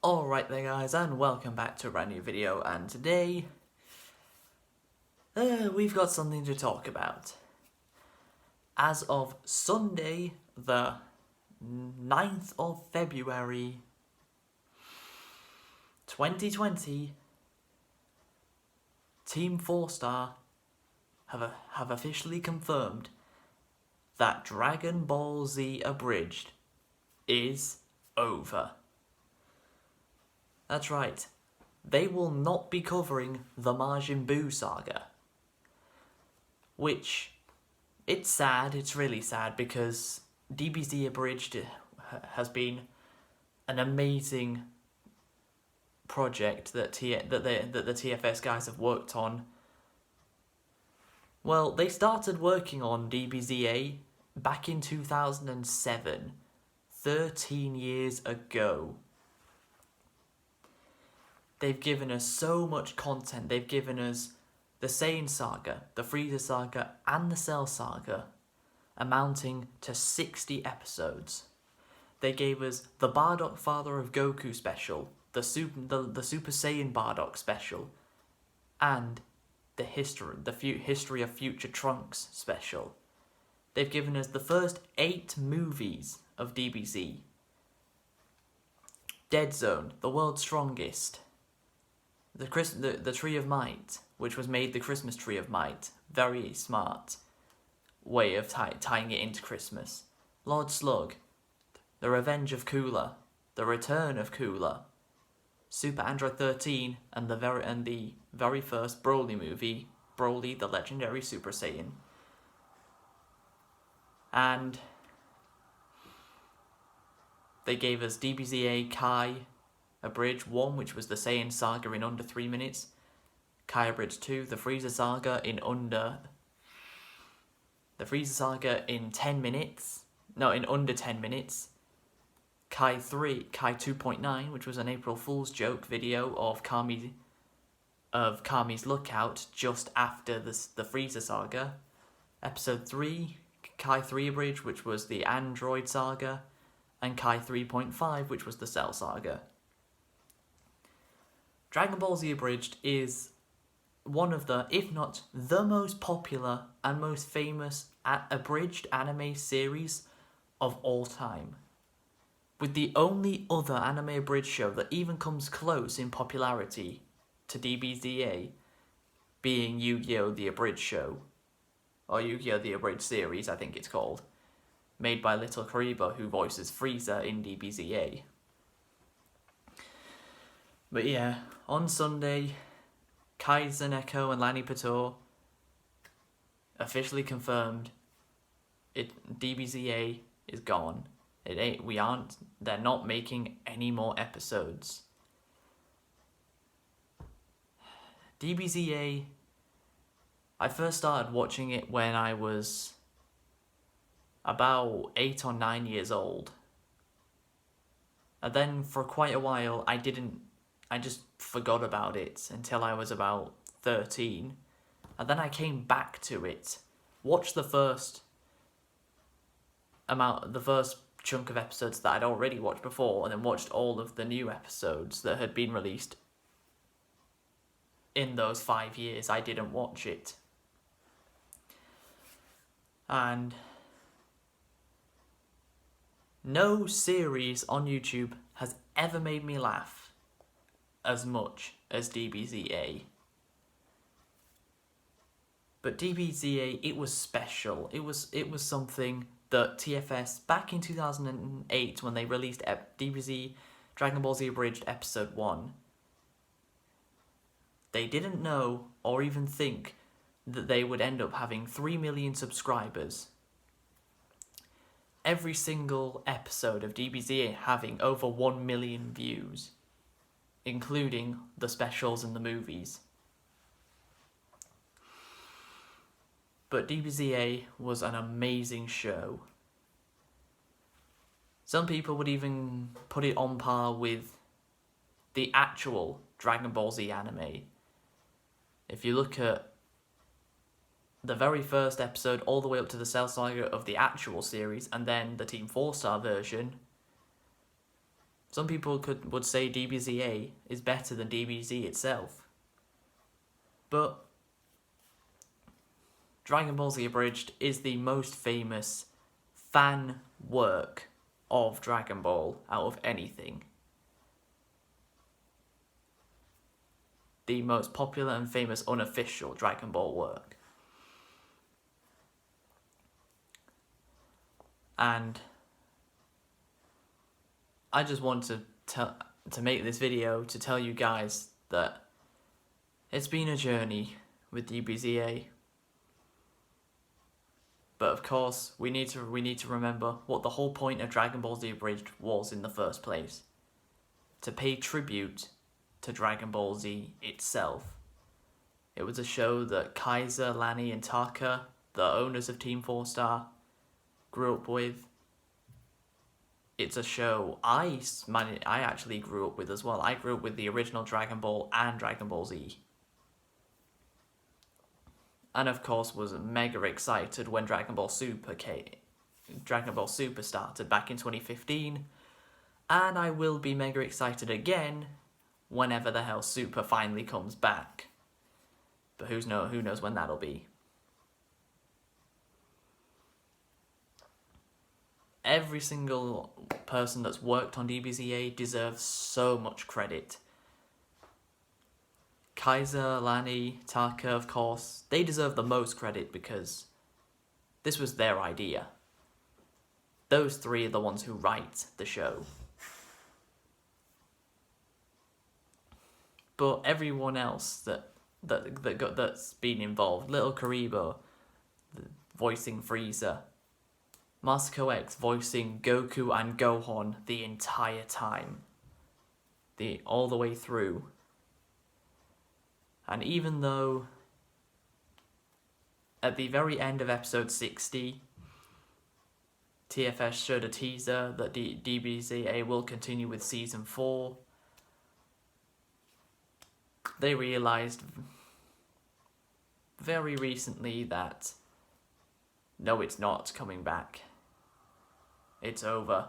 Alright there guys, and welcome back to a brand new video, and today we've got something to talk about. As of Sunday, the 9th of February 2020, TeamFourStar have officially confirmed that Dragon Ball Z Abridged is over. That's right, they will not be covering the Majin Buu saga. Which, it's sad, it's really sad, because DBZA Abridged has been an amazing project that the TFS guys have worked on. Well, they started working on DBZA back in 2007, 13 years ago. They've given us so much content. They've given us the Saiyan saga, the Frieza saga, and the Cell saga, amounting to 60 episodes. They gave us the Bardock Father of Goku special, the Super Saiyan Bardock special, and the History of Future Trunks special. They've given us the first 8 movies of DBZ. Dead Zone, the world's strongest. The Tree of Might, which was made the Christmas Tree of Might. Very smart way of tying it into Christmas. Lord Slug, The Revenge of Cooler, The Return of Cooler, Super Android 13, and the very first Broly movie, Broly the Legendary Super Saiyan. And they gave us DBZA Kai Abridged 1, which was the Saiyan saga in under 3 minutes. Kai Abridged 2, the Frieza saga in 10 minutes. No, in under 10 minutes. Kai 2.9, which was an April Fool's joke video of Kami's lookout just after the Frieza saga. Episode 3, Kai 3 Abridged, which was the Android saga, and Kai 3.5, which was the Cell saga. Dragon Ball Z Abridged is one of the, if not the most popular and most famous abridged anime series of all time. With the only other anime abridged show that even comes close in popularity to DBZA being Yu-Gi-Oh! The Abridged Show, or Yu-Gi-Oh! The Abridged Series, I think it's called, made by Little Kariba, who voices Frieza in DBZA. But yeah, on Sunday, Kaizen Echo and Lani Pator officially confirmed DBZA is gone. They're not making any more episodes. DBZA, I first started watching it when I was about 8 or 9 years old. And then for quite a while, I just forgot about it until I was about 13. And then I came back to it, watched the first chunk of episodes that I'd already watched before, and then watched all of the new episodes that had been released in those 5 years I didn't watch it. And no series on YouTube has ever made me laugh as much as DBZA. But DBZA, it was special. It was something that TFS, back in 2008, when they released DBZ Dragon Ball Z Abridged Episode 1, they didn't know or even think that they would end up having 3 million subscribers. Every single episode of DBZA having over 1 million views, including the specials and the movies. But DBZA was an amazing show. Some people would even put it on par with the actual Dragon Ball Z anime. If you look at the very first episode all the way up to the Cell Saga of the actual series, and then the TeamFourStar version, Some people would say DBZA is better than DBZ itself. But Dragon Ball Z Abridged is the most famous fan work of Dragon Ball out of anything. The most popular and famous unofficial Dragon Ball work. And I just want to make this video to tell you guys that it's been a journey with DBZA. But of course, we need to remember what the whole point of Dragon Ball Z Abridged was in the first place. To pay tribute to Dragon Ball Z itself. It was a show that Kaiser, Lani and Taka, the owners of TeamFourStar, grew up with. It's a show I actually grew up with as well. I grew up with the original Dragon Ball and Dragon Ball Z. And of course was mega excited when Dragon Ball Super started back in 2015. And I will be mega excited again whenever the hell Super finally comes back. But who knows when that'll be. Every single person that's worked on DBZA deserves so much credit. Kaiser, Lani, Taka, of course, they deserve the most credit because this was their idea. Those three are the ones who write the show. But everyone else that's been involved, Little Karibo voicing Frieza, Masako X voicing Goku and Gohan the entire time, all the way through. And even though at the very end of episode 60, TFS showed a teaser that DBZA will continue with season 4, they realized very recently that no, it's not coming back. It's over.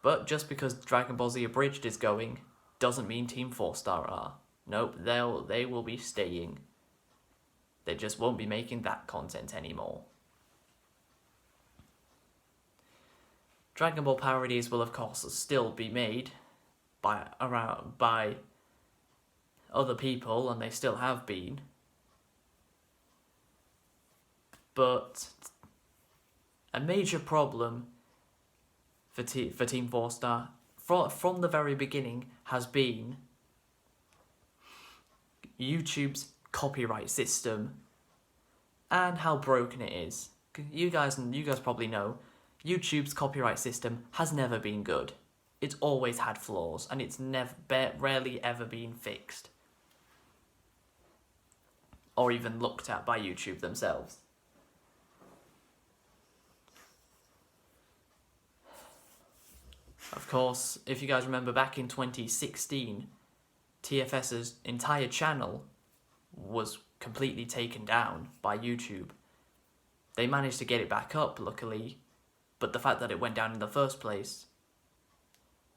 But just because Dragon Ball Z Abridged is going, doesn't mean TeamFourStar are. Nope, they will be staying. They just won't be making that content anymore. Dragon Ball parodies will of course still be made by other people, and they still have been. But a major problem for TeamFourStar from the very beginning has been YouTube's copyright system and how broken it is. You guys probably know YouTube's copyright system has never been good. It's always had flaws, and it's rarely ever been fixed or even looked at by YouTube themselves. Of course, if you guys remember back in 2016, TFS's entire channel was completely taken down by YouTube. They managed to get it back up, luckily, but the fact that it went down in the first place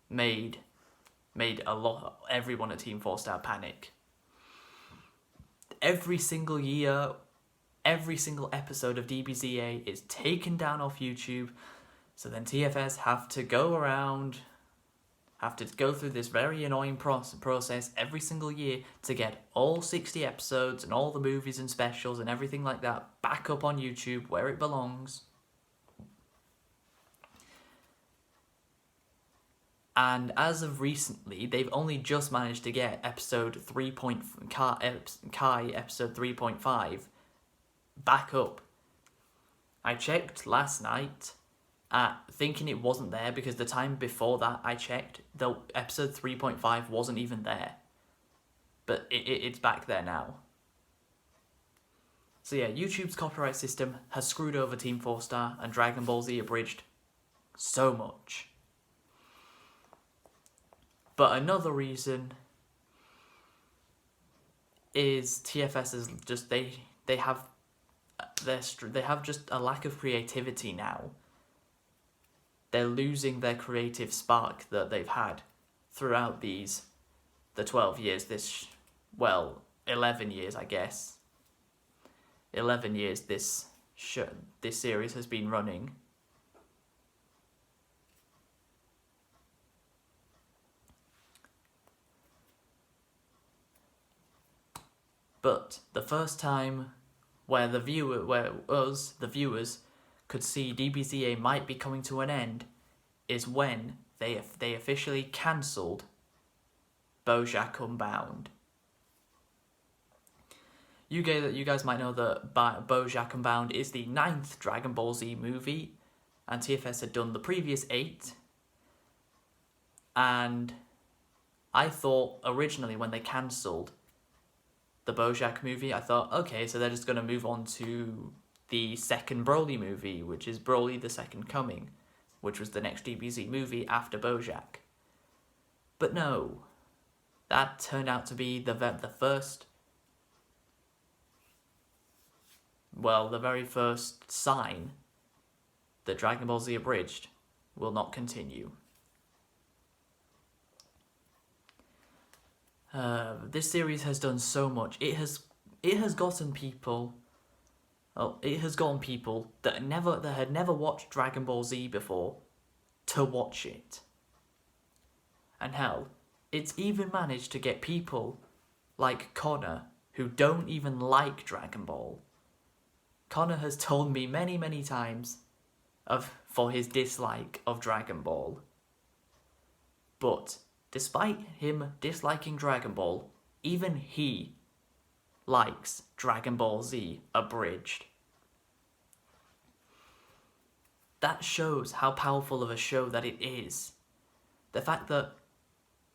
made everyone at TeamFourStar panic. Every single year, every single episode of DBZA is taken down off YouTube. So then TFS have to go through this very annoying process every single year to get all 60 episodes and all the movies and specials and everything like that back up on YouTube where it belongs. And as of recently, they've only just managed to get episode 3.5 back up. I checked last night, thinking it wasn't there because the time before that I checked, the episode 3.5 wasn't even there. But it's back there now. So yeah, YouTube's copyright system has screwed over TeamFourStar and Dragon Ball Z Abridged so much. But another reason is TFS is just they have they have just a lack of creativity now. They're losing their creative spark that they've had throughout the 12 years, 11 years, I guess. 11 years this series has been running. But the first time where the viewers, could see DBZA might be coming to an end is when they officially cancelled BoJack Unbound. You guys might know that BoJack Unbound is the 9th Dragon Ball Z movie, and TFS had done the previous 8. And I thought originally when they cancelled the BoJack movie, I thought, okay, so they're just going to move on to the second Broly movie, which is Broly the Second Coming, which was the next DBZ movie after BoJack. But no, that turned out to be the very first sign that Dragon Ball Z Abridged will not continue. This series has done so much. It has gotten people that had never watched Dragon Ball Z before to watch it. And hell, it's even managed to get people like Connor who don't even like Dragon Ball. Connor has told me many, many times for his dislike of Dragon Ball. But despite him disliking Dragon Ball, even he likes Dragon Ball Z Abridged. That shows how powerful of a show that it is. The fact that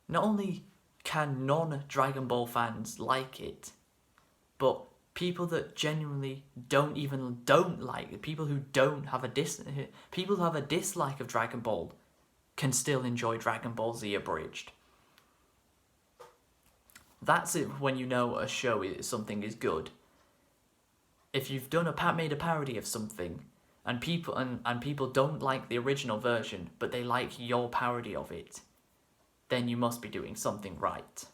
not only can non-Dragon Ball fans like it, but people that genuinely don't like it, people who have a dislike of Dragon Ball can still enjoy Dragon Ball Z Abridged. That's it when you know something is good. If you've made a parody of something, and people don't like the original version, but they like your parody of it, then you must be doing something right.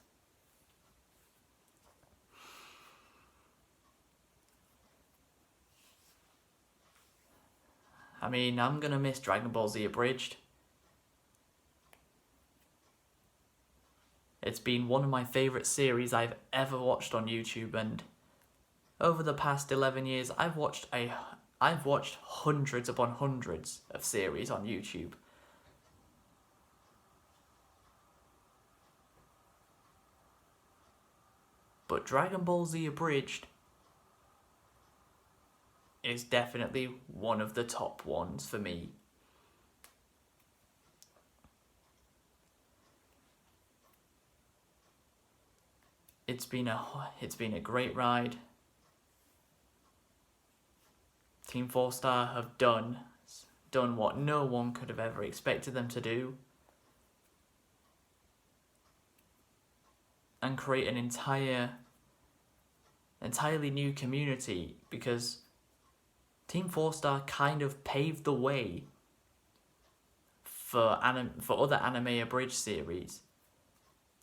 I mean, I'm gonna miss Dragon Ball Z Abridged. It's been one of my favourite series I've ever watched on YouTube, and over the past 11 years, I've watched hundreds upon hundreds of series on YouTube. But Dragon Ball Z Abridged is definitely one of the top ones for me. It's been a great ride. TeamFourStar have done what no one could have ever expected them to do, and create an entirely new community, because TeamFourStar kind of paved the way for other anime abridged series.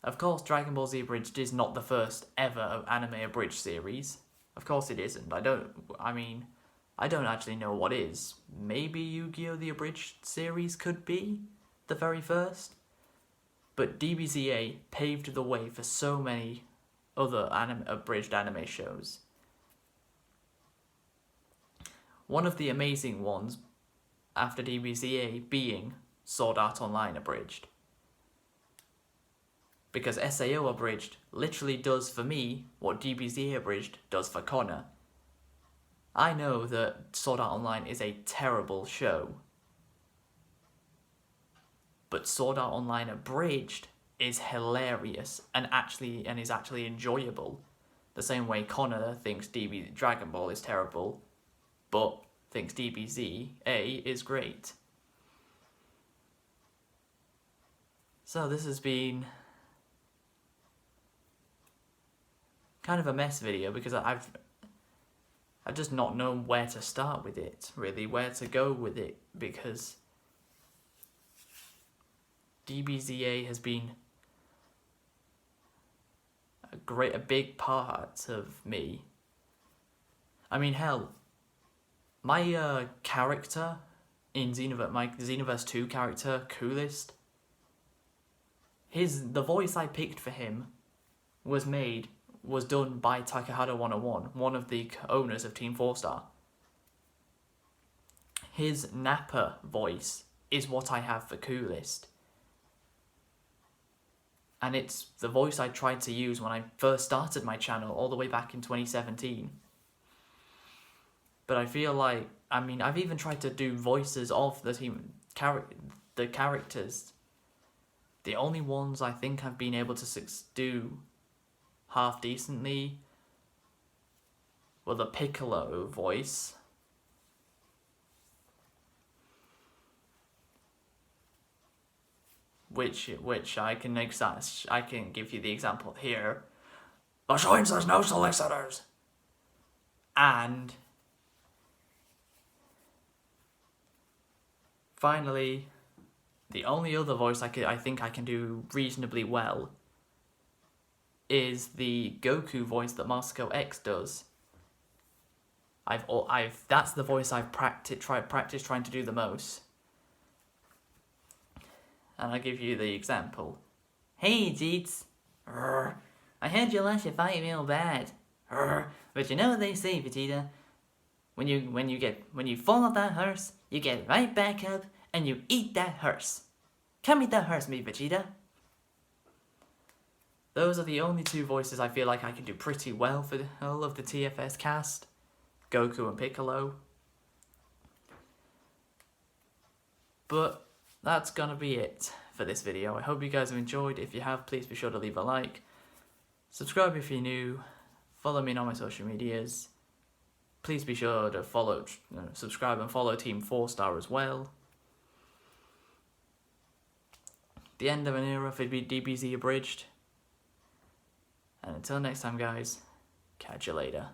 Of course, Dragon Ball Z Abridged is not the first ever anime abridged series. Of course it isn't. I don't actually know what is. Maybe Yu-Gi-Oh! The Abridged series could be the very first. But DBZA paved the way for so many other abridged anime shows. One of the amazing ones after DBZA being Sword Art Online Abridged. Because SAO Abridged literally does for me what DBZA Abridged does for Connor. I know that Sword Art Online is a terrible show, but Sword Art Online Abridged is hilarious and is actually enjoyable. The same way Connor thinks Dragon Ball is terrible, but thinks DBZA is great. So this has been kind of a mess video, because I've just not known where to start with it, really, where to go with it, because DBZA has been a big part of me. I mean, hell, my character in my Xenoverse 2 character, Coolest, the voice I picked for him was done by Takahata 101, one of the owners of TeamFourStar. His Nappa voice is what I have for Coolest. And it's the voice I tried to use when I first started my channel all the way back in 2017. But I feel like, I mean, I've even tried to do voices of the characters. The only ones I think I've been able to do half decently were the Piccolo voice, which I can give you the example here. The shrine says no solicitors. And finally, the only other voice I think I can do reasonably well is the Goku voice that Masako X does. That's the voice I've practiced trying to do the most. And I'll give you the example. Hey, Jeets. I heard you lost your fight real bad. But you know what they say, Vegeta? When you fall off that horse, you get right back up and you eat that horse. Come eat that horse, me, Vegeta. Those are the only two voices I feel like I can do pretty well for all of the TFS cast. Goku and Piccolo. But that's gonna be it for this video. I hope you guys have enjoyed. If you have, please be sure to leave a like. Subscribe if you're new. Follow me on my social medias. Please be sure to subscribe and follow TeamFourStar as well. The end of an era for DBZ Abridged. And until next time, guys, catch you later.